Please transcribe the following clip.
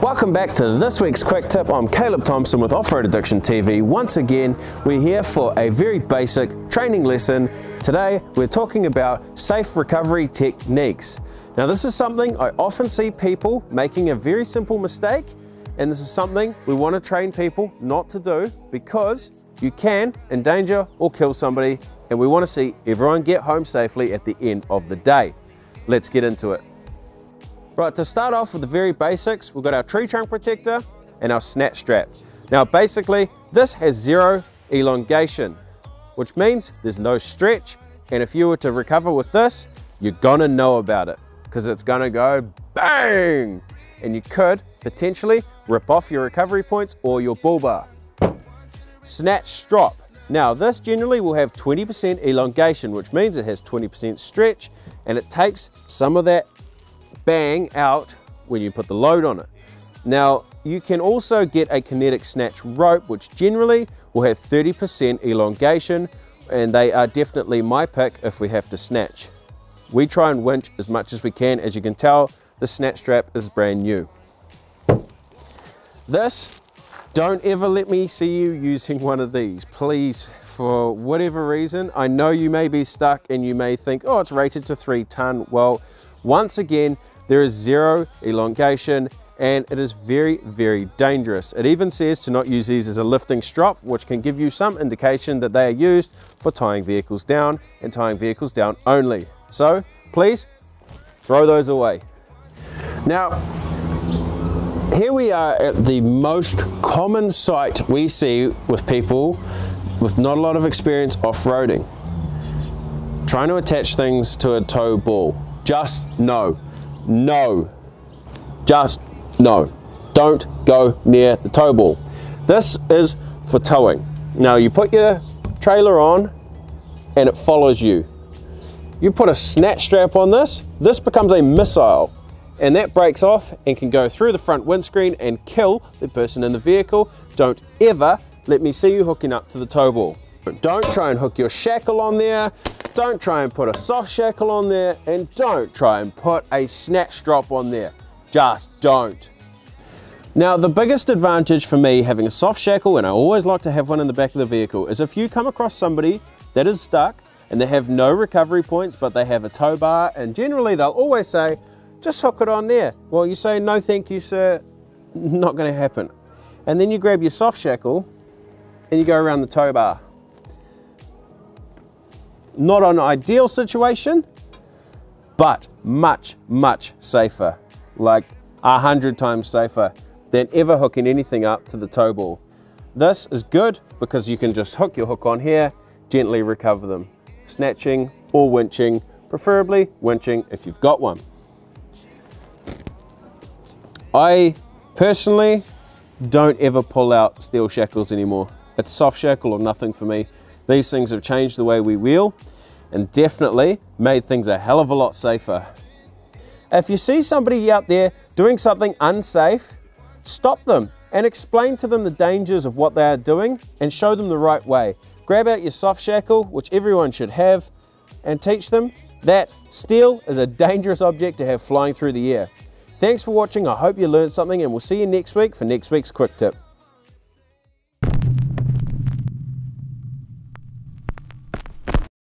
Welcome back to this week's Quick Tip. I'm Caleb Thompson with Off-Road Addiction TV. Once again, we're here for a very basic training lesson. Today, we're talking about safe recovery techniques. Now, this is something I often see people making a very simple mistake, and this is something we want to train people not to do because you can endanger or kill somebody, and we want to see everyone get home safely at the end of the day. Let's get into it. Right, to start off with the very basics, we've got our tree trunk protector and our snatch strap. Now basically, this has zero elongation, which means there's no stretch, and if you were to recover with this, you're gonna know about it, because it's gonna go bang, and you could potentially rip off your recovery points or your bull bar. Snatch strop. Now this generally will have 20% elongation, which means it has 20% stretch, and it takes some of that bang out when you put the load on it. Now you can also get a kinetic snatch rope, which generally will have 30% elongation, and they are definitely my pick if we have to snatch. We try and winch as much as we can. As you can tell, the snatch strap is brand new. This, don't ever let me see you using one of these, please, for whatever reason. I know you may be stuck and you may think, oh, it's rated to 3 ton. Well, once again, there is zero elongation, and it is very, very dangerous. It even says to not use these as a lifting strop, which can give you some indication that they are used for tying vehicles down and tying vehicles down only. So please throw those away. Now, here we are at the most common sight we see with people with not a lot of experience off-roading, trying to attach things to a tow ball. Just no. Just no. Don't go near the tow ball. This is for towing. Now you put your trailer on and it follows you. You put a snatch strap on this becomes a missile, and that breaks off and can go through the front windscreen and kill the person in the vehicle. Don't ever let me see you hooking up to the tow ball. Don't try and hook your shackle on there. Don't try and put a soft shackle on there, and don't try and put a snatch strap on there. Just don't. Now, the biggest advantage for me having a soft shackle, and I always like to have one in the back of the vehicle, is if you come across somebody that is stuck and they have no recovery points, but they have a tow bar, and generally they'll always say, just hook it on there. Well, you say, no thank you sir, not going to happen. And then you grab your soft shackle and you go around the tow bar. Not an ideal situation, but much, much safer, like 100 times safer than ever hooking anything up to the tow ball. This is good because you can just hook your hook on here, gently recover them, snatching or winching, preferably winching if you've got one. I personally don't ever pull out steel shackles anymore. It's soft shackle or nothing for me. These things have changed the way we wheel and definitely made things a hell of a lot safer. If you see somebody out there doing something unsafe, stop them and explain to them the dangers of what they are doing and show them the right way. Grab out your soft shackle, which everyone should have, and teach them that steel is a dangerous object to have flying through the air. Thanks for watching. I hope you learned something, and we'll see you next week for next week's Quick Tip.